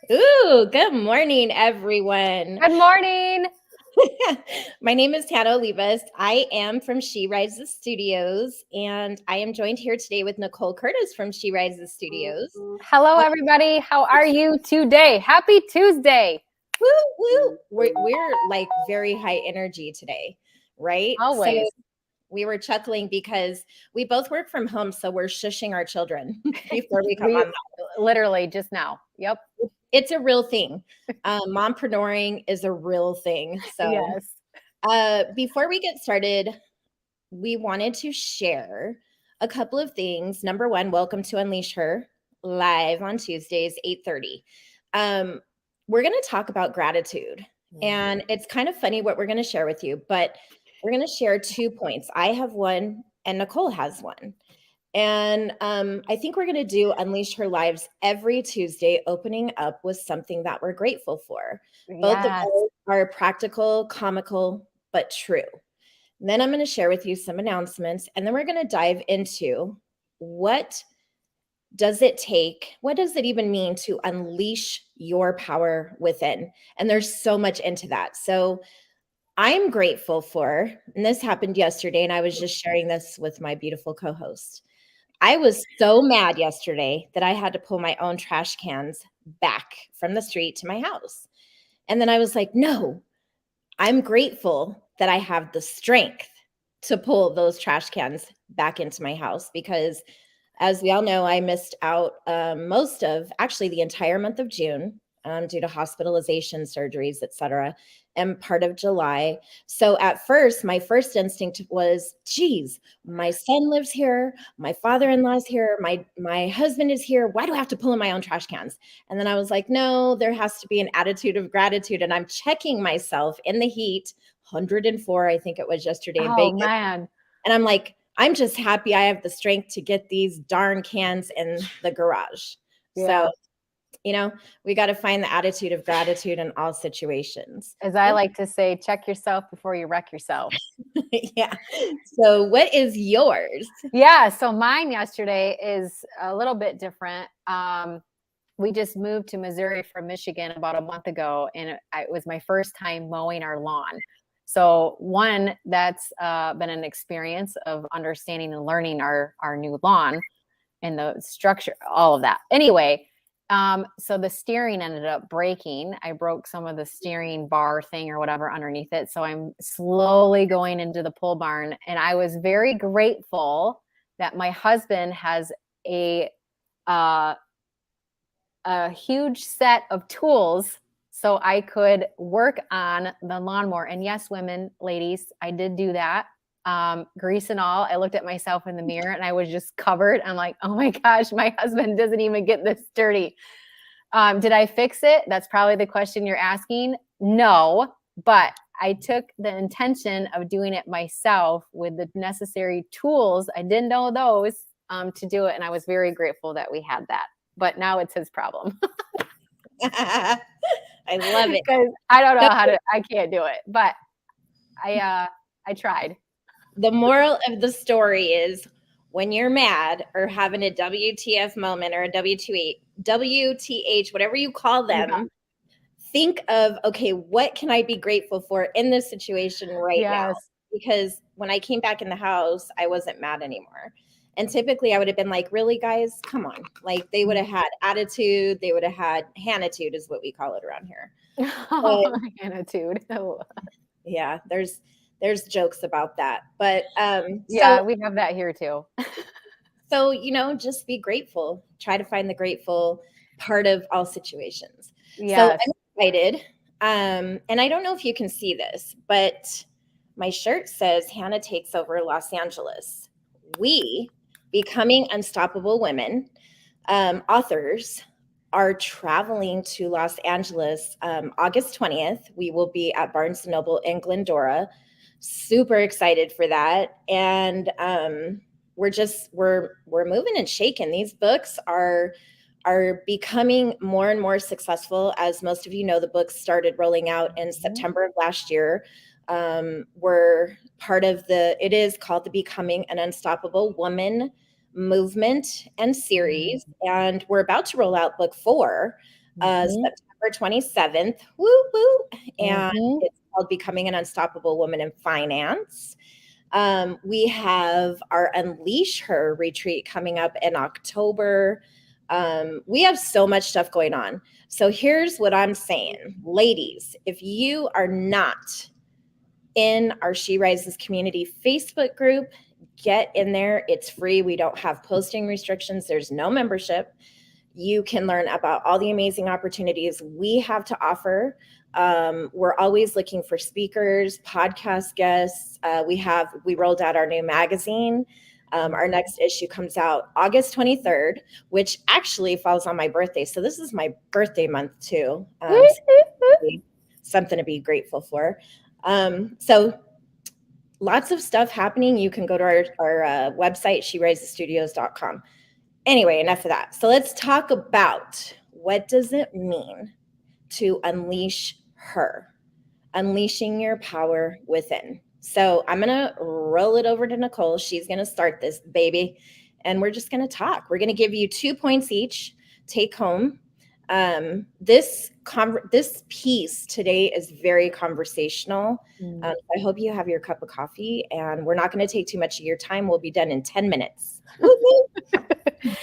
Ooh, good morning, everyone. Good morning. My name is Tana Olivas. I am from She Rises Studios, and I am joined here today with Nicole Curtis from She Rises Studios. Hello, Uh, everybody. How are you today? Happy Tuesday. woo, woo. We're like very high energy today, right? So Always. we were chuckling because we both work from home, so we're shushing our children before we come We on. literally just now. Yep. It's a real thing. Mompreneuring is a real thing. So Yes. before we get started, we wanted to share a couple of things. Number one, welcome to Unleash Her live on Tuesdays, 8:30. Um, we're going to talk about gratitude. And it's kind of funny what we're going to share with you, but we're going to share 2 points. I have one and Nicole has one. And I think we're going to do Unleash Her Lives every Tuesday, opening up with something that we're grateful for. Both of Yes. those are practical, comical, but true. Then I'm going to share with you some announcements, and then we're going to dive into what does it take? What does it even mean to unleash your power within? And there's so much into that. So I'm grateful for, and this happened yesterday, and I was just sharing this with my beautiful co host. I was so mad yesterday that I had to pull my own trash cans back from the street to my house. And then I was like, no, I'm grateful that I have the strength to pull those trash cans back into my house because, as we all know, I missed out most of actually the entire month of June due to hospitalization, surgeries, etc., and part of July. So at first, my first instinct was, geez, my son lives here, my father-in-law's here, my husband is here. Why do I have to pull in my own trash cans? And then I was like, no, there has to be an attitude of gratitude. And I'm checking myself in the heat, 104, I think it was yesterday in Oh, Vegas. man. And I'm like, I'm just happy I have the strength to get these darn cans in the garage. So, Yeah. we got to find the attitude of gratitude in all situations. As I like to say, check yourself before you wreck yourself. Yeah. So, what is yours? Yeah. So mine yesterday is a little bit different. We just moved to Missouri from Michigan about a month ago, and it was my first time mowing our lawn. So one, that's been an experience of understanding and learning our new lawn and the structure, all of that. Anyway, so the steering ended up breaking. I broke some of the steering bar thing or whatever underneath it. So I'm slowly going into the pole barn, and I was very grateful that my husband has a uh, a huge set of tools so I could work on the lawnmower. And yes, women, ladies, I did do that. Grease and all. I looked at myself in the mirror and I was just covered. I'm like, oh my gosh, my husband doesn't even get this dirty. Did I fix it? That's probably the question you're asking. No, but I took the intention of doing it myself with the necessary tools. I didn't know those to do it. And I was very grateful that we had that. But now it's his problem. I love it. Because I don't So, know I can't do it. But I tried. the moral of the story is when you're mad or having a WTF moment or a WTH, whatever you call Yeah. them, think of, okay, what can I be grateful for in this situation right now? Yes. Because when I came back in the house, I wasn't mad anymore. And typically I would have been like, really, guys, come on. Like they would have had attitude. They would have had Hannitude is what we call it around here. But Attitude. Oh. yeah, there's jokes about that. But Yeah, we have that here too. so, just be grateful. Try to find the grateful part of all situations. So Yes. I'm excited. And I don't know if you can see this, but my shirt says Hannah takes over Los Angeles. We, Becoming Unstoppable Women, authors, are traveling to Los Angeles August 20th. We will be at Barnes & Noble in Glendora. Super excited for that. And we're moving and shaking. These books are becoming more and more successful. As most of you know, the books started rolling out in September of last year. We're part of it is called the Becoming an Unstoppable Woman movement and series. And we're about to roll out book 4. September 27th. Woo woo. And Mhm. it's called Becoming an Unstoppable Woman in Finance. We have our Unleash Her retreat coming up in October. We have so much stuff going on. So here's what I'm saying. Ladies, if you are not in our She Rises community Facebook group, get in there. It's free. We don't have posting restrictions. There's no membership. You can learn about all the amazing opportunities we have to offer. We're always looking for speakers, podcast guests. We rolled out our new magazine. Our next issue comes out August 23rd, which actually falls on my birthday. So this is my birthday month too. Something to be grateful for. So lots of stuff happening. You can go to our website, sherisestudios.com. Anyway, enough of that. So let's talk about, what does it mean to unleash her? Unleashing your power within. So I'm going to roll it over to Nicole. She's going to start this baby, and we're just going to talk. We're going to give you 2 points each, take home. This piece today is very conversational. I hope you have your cup of coffee, and we're not going to take too much of your time. We'll be done in 10 minutes.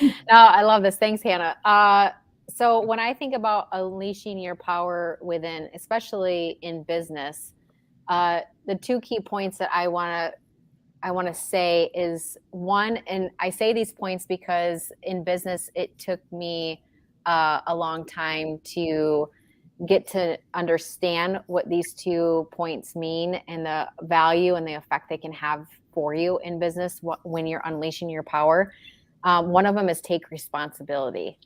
No, I love this. Thanks, Hannah. So when I think about unleashing your power within, especially in business, the 2 key points that I want to say is, one, and I say these points because in business, it took me a long time to get to understand what these 2 points mean and the value and the effect they can have for you in business when you're unleashing your power. One of them is take responsibility.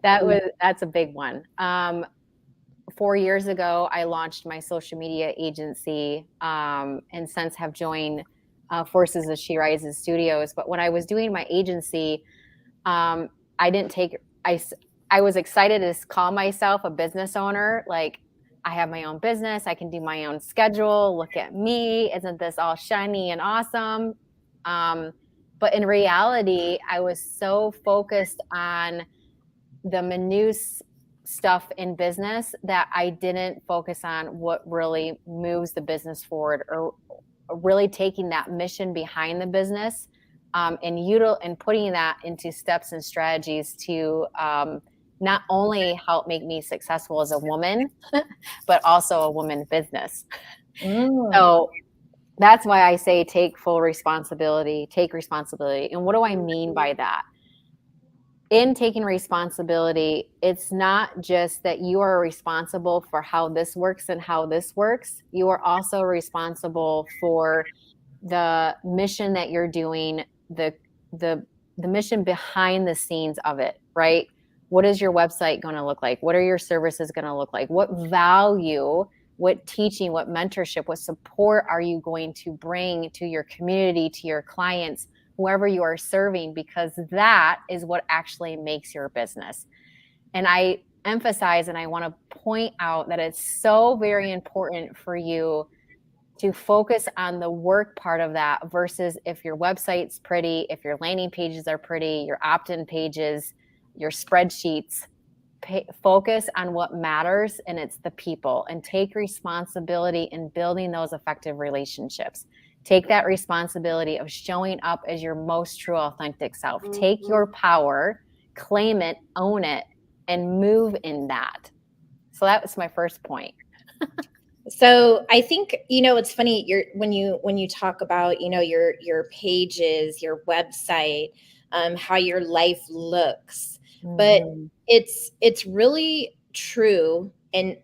That's a big one. 4 years ago, I launched my social media agency, and since have joined forces of She Rises Studios. But when I was doing my agency, I was excited to call myself a business owner. Like, I have my own business. I can do my own schedule. Look at me. Isn't this all shiny and awesome? But in reality, I was so focused on the minute stuff in business that I didn't focus on what really moves the business forward, or really taking that mission behind the business, and putting that into steps and strategies to not only help make me successful as a woman, but also a woman business. So that's why I say take full responsibility, take responsibility. And what do I mean by that? In taking responsibility, it's not just that you are responsible for how this works and how this works. You are also responsible for the mission that you're doing, the mission behind the scenes of it, right? What is your website going to look like? What are your services going to look like? What value, what teaching, what mentorship, what support are you going to bring to your community, to your clients, whoever you are serving? Because that is what actually makes your business. And I emphasize, and I want to point out that it's so very important for you to focus on the work part of that versus if your website's pretty, if your landing pages are pretty, your opt-in pages, your spreadsheets. Focus on what matters, and it's the people, and take responsibility in building those effective relationships. Take that responsibility of showing up as your most true, authentic self. Take your power, claim it, own it, and move in that. So that was my first point. So I think, it's funny, when you talk about, your pages, your website, how your life looks, but it's really true in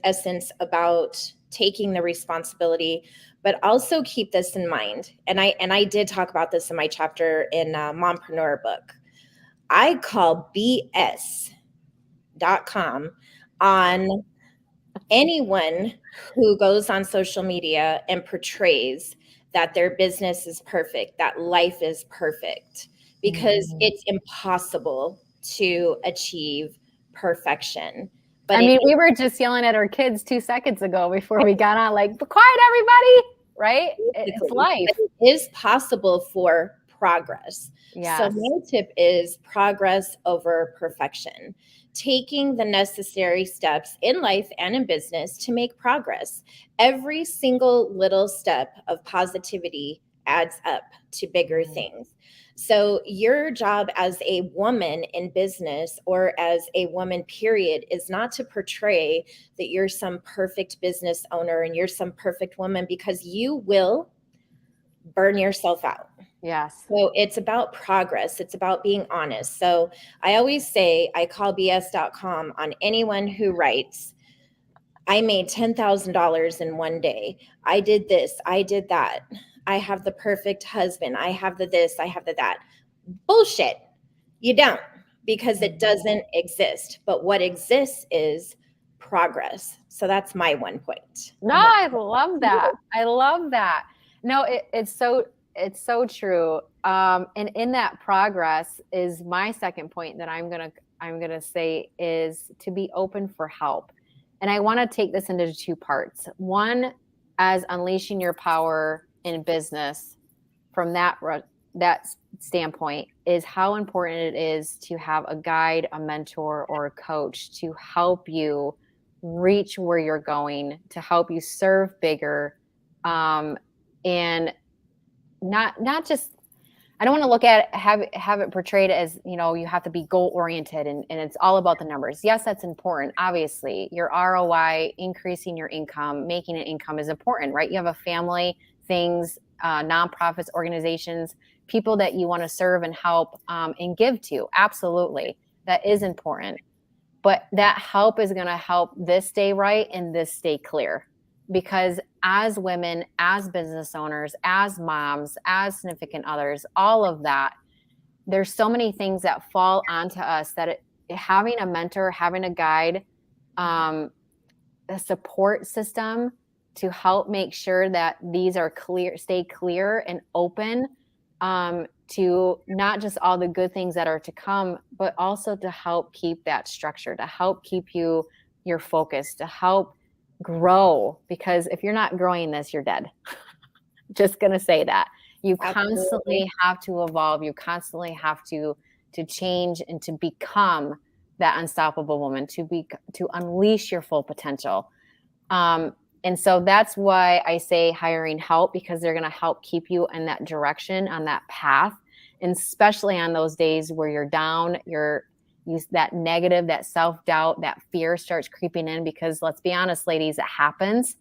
essence about taking the responsibility, but also keep this in mind. And I did talk about this in my chapter in Mompreneur book. I call BS.com on anyone who goes on social media and portrays that their business is perfect, that life is perfect, because it's impossible to achieve perfection. But we were just yelling at our kids 2 seconds ago before we got on, like, quiet, everybody, right? It's life. It is possible for progress. So Yes. my tip is progress over perfection, taking the necessary steps in life and in business to make progress. Every single little step of positivity adds up to bigger things. So, your job as a woman in business or as a woman, period, is not to portray that you're some perfect business owner and you're some perfect woman, because you will burn yourself out. Yes. So it's about progress. It's about being honest. So I always say I call BS.com on anyone who writes, I made $10,000 in one day. I did this. I did that. I have the perfect husband. I have the this. I have the that. Bullshit. You don't, because it doesn't exist. But what exists is progress. So that's my one point. No, I love that. I love that. No, it's so true. And in that progress is my second point that I'm gonna say is to be open for help. And I want to take this into two parts. One, as unleashing your power in business, from that standpoint, is how important it is to have a guide, a mentor, or a coach to help you reach where you're going, to help you serve bigger, and not just, I don't want to look at have it portrayed as, you have to be goal oriented and it's all about the numbers. Yes, that's important. Obviously, your ROI, increasing your income, making an income is important, right? You have a family, things, nonprofits, organizations, people that you want to serve and help, and give to. Absolutely. That is important. But that help is going to help this stay right and this stay clear. Because as women, as business owners, as moms, as significant others, all of that, there's so many things that fall onto us that having a mentor, having a guide, a support system to help make sure that these are clear, stay clear and open, to not just all the good things that are to come, but also to help keep that structure, to help keep your focus, to help grow. Because if you're not growing this, you're dead. Just going to say that. You constantly have to evolve. You constantly have to change and to become that unstoppable woman, to unleash your full potential. And so that's why I say hiring help, because they're going to help keep you in that direction, on that path, and especially on those days where you're down, that negative, that self-doubt, that fear starts creeping in. Because let's be honest, ladies, it happens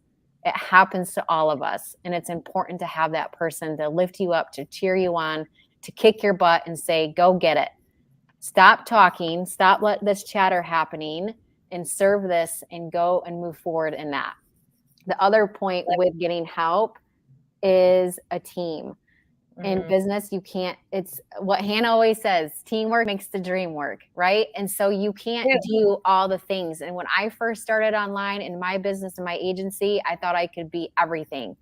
to all of us. And it's important to have that person to lift you up, to cheer you on, to kick your butt and say, go get it. Stop talking, stop let this chatter happening, and serve this and go and move forward in that. The other point with getting help is a team. In business, it's what Hannah always says, teamwork makes the dream work, right? And so you can't do all the things. And when I first started online in my business and my agency, I thought I could be everything.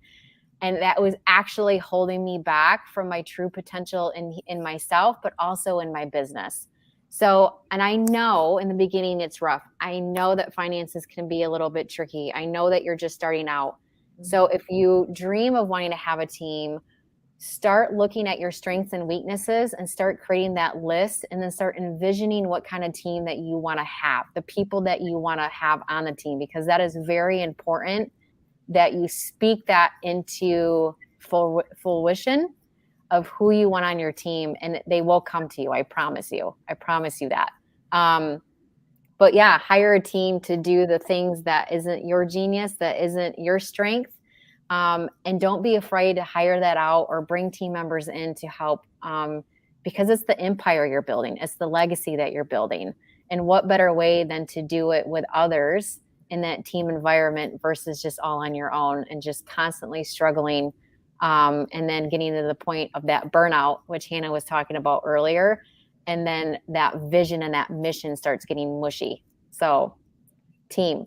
And that was actually holding me back from my true potential in myself, but also in my business. So, and I know in the beginning it's rough. I know that finances can be a little bit tricky. I know that you're just starting out. So if you dream of wanting to have a team, start looking at your strengths and weaknesses and start creating that list, and then start envisioning what kind of team that you want to have, the people that you want to have on the team, because that is very important that you speak that into fruition of who you want on your team, and they will come to you. I promise you that. But yeah, hire a team to do the things that isn't your genius, that isn't your strength. And don't be afraid to hire that out or bring team members in to help, because it's the empire you're building. It's the legacy that you're building. And what better way than to do it with others in that team environment versus just all on your own and just constantly struggling, and then getting to the point of that burnout, which Hannah was talking about earlier. And then that vision and that mission starts getting mushy. So team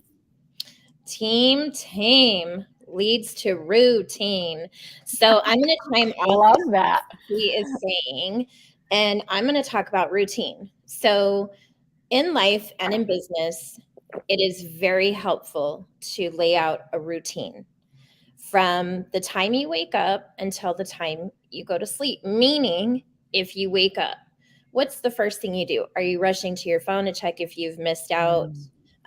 leads to routine. So I'm going to chime I love that. He is saying, and I'm going to talk about routine. So in life and in business, it is very helpful to lay out a routine. from the time you wake up until the time you go to sleep. Meaning, if you wake up, what's the first thing you do? Are you rushing to your phone to check if you've missed out?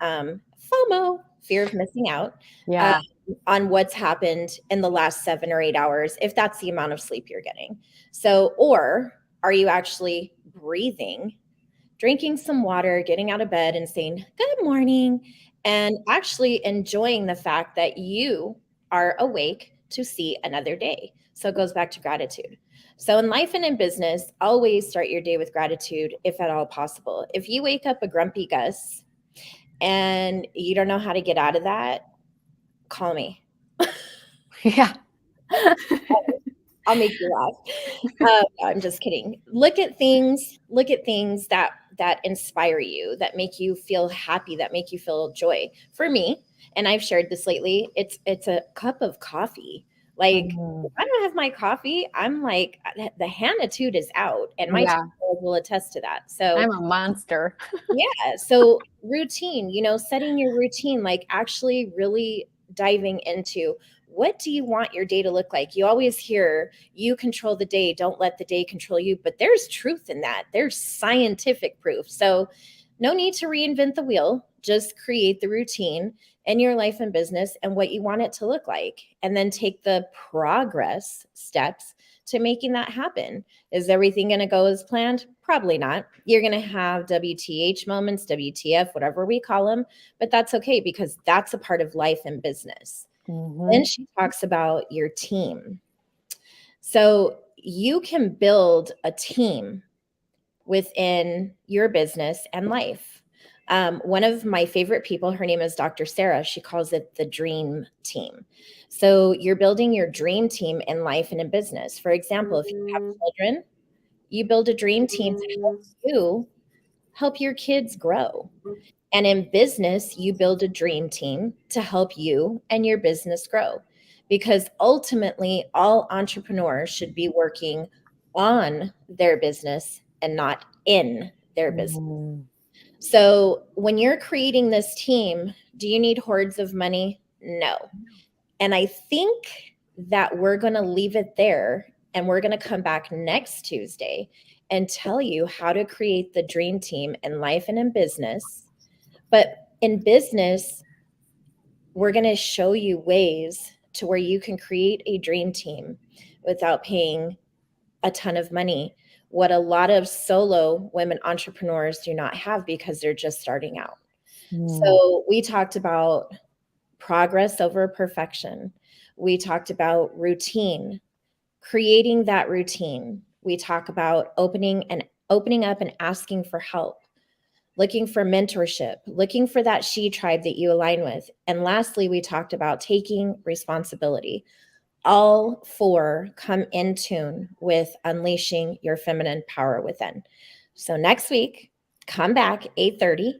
FOMO, fear of missing out, Yeah. on what's happened in the last 7 or 8 hours, if that's the amount of sleep you're getting. So, or are you actually breathing, drinking some water, getting out of bed and saying, good morning, and actually enjoying the fact that you are awake to see another day? So it goes back to gratitude. So in life and in business, always start your day with gratitude, if at all possible. If you wake up a grumpy Gus and you don't know how to get out of that, call me. Yeah. I'll make you laugh. I'm just kidding. Look at things that inspire you, that make you feel happy, that make you feel joy. For me, and I've shared this lately, it's a cup of coffee. Like, if I don't have my coffee, I'm like, the Hannitude is out, and my Yeah. child will attest to that. So I'm a monster. yeah. So routine, setting your routine, like actually really diving into, what do you want your day to look like? You always hear, you control the day, don't let the day control you. But there's truth in that. There's scientific proof. So no need to reinvent the wheel. Just create the routine in your life and business and what you want it to look like. And then take the progress steps to making that happen. Is everything going to go as planned? Probably not. You're going to have WTH moments, WTF, whatever we call them, but that's okay, because that's a part of life and business. Then she talks about your team. So you can build a team within your business and life. One of my favorite people, her name is Dr. Sarah. She calls it the dream team. So you're building your dream team in life and in business. For example, if you have children, you build a dream team to help your kids grow. And in business, you build a dream team to help you and your business grow. Because ultimately, all entrepreneurs should be working on their business and not in their business. So when you're creating this team, do you need hordes of money? No. And I think that we're going to leave it there, and we're going to come back next Tuesday and tell you how to create the dream team in life and in business. But in business, we're going to show you ways to where you can create a dream team without paying a ton of money, what a lot of solo women entrepreneurs do not have because they're just starting out. So we talked about progress over perfection. We talked about routine, creating that routine. We talk about opening up and asking for help, looking for mentorship, looking for that she tribe that you align with. And lastly, we talked about taking responsibility. All four come in tune with unleashing your feminine power within. So next week, come back 8:30.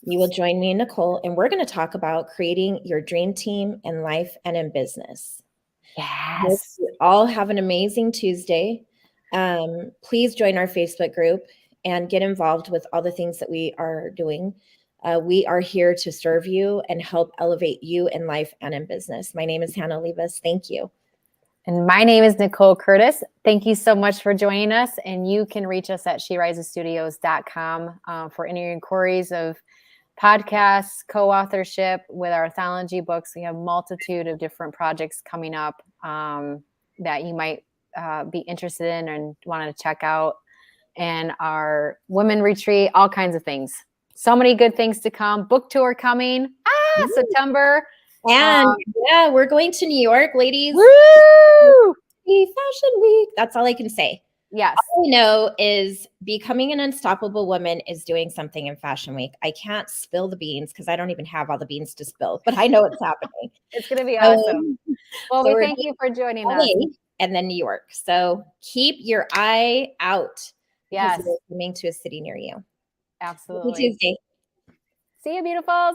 You will join me and Nicole, and we're going to talk about creating your dream team in life and in business. Yes. All have an amazing Tuesday. Please join our Facebook group and get involved with all the things that we are doing. We are here to serve you and help elevate you in life and in business. My name is Hannah Levis. Thank you. And my name is Nicole Curtis. Thank you so much for joining us. And you can reach us at SheRiseStudios.com for any inquiries of podcasts, co-authorship with our anthology books. We have a multitude of different projects coming up that you might be interested in and want to check out. And our women retreat, all kinds of things. So many good things to come. Book tour coming. September. And yeah, we're going to New York, ladies. Woo! Fashion Week. That's all I can say. Yes. All I know is Becoming an Unstoppable Woman is doing something in Fashion Week. I can't spill the beans because I don't even have all the beans to spill, but I know it's happening. It's going to be awesome. Well, so we thank you for joining us. And then New York. So keep your eye out. Yes. Because we're coming to a city near you. Absolutely. Happy Tuesday. See you, beautifuls.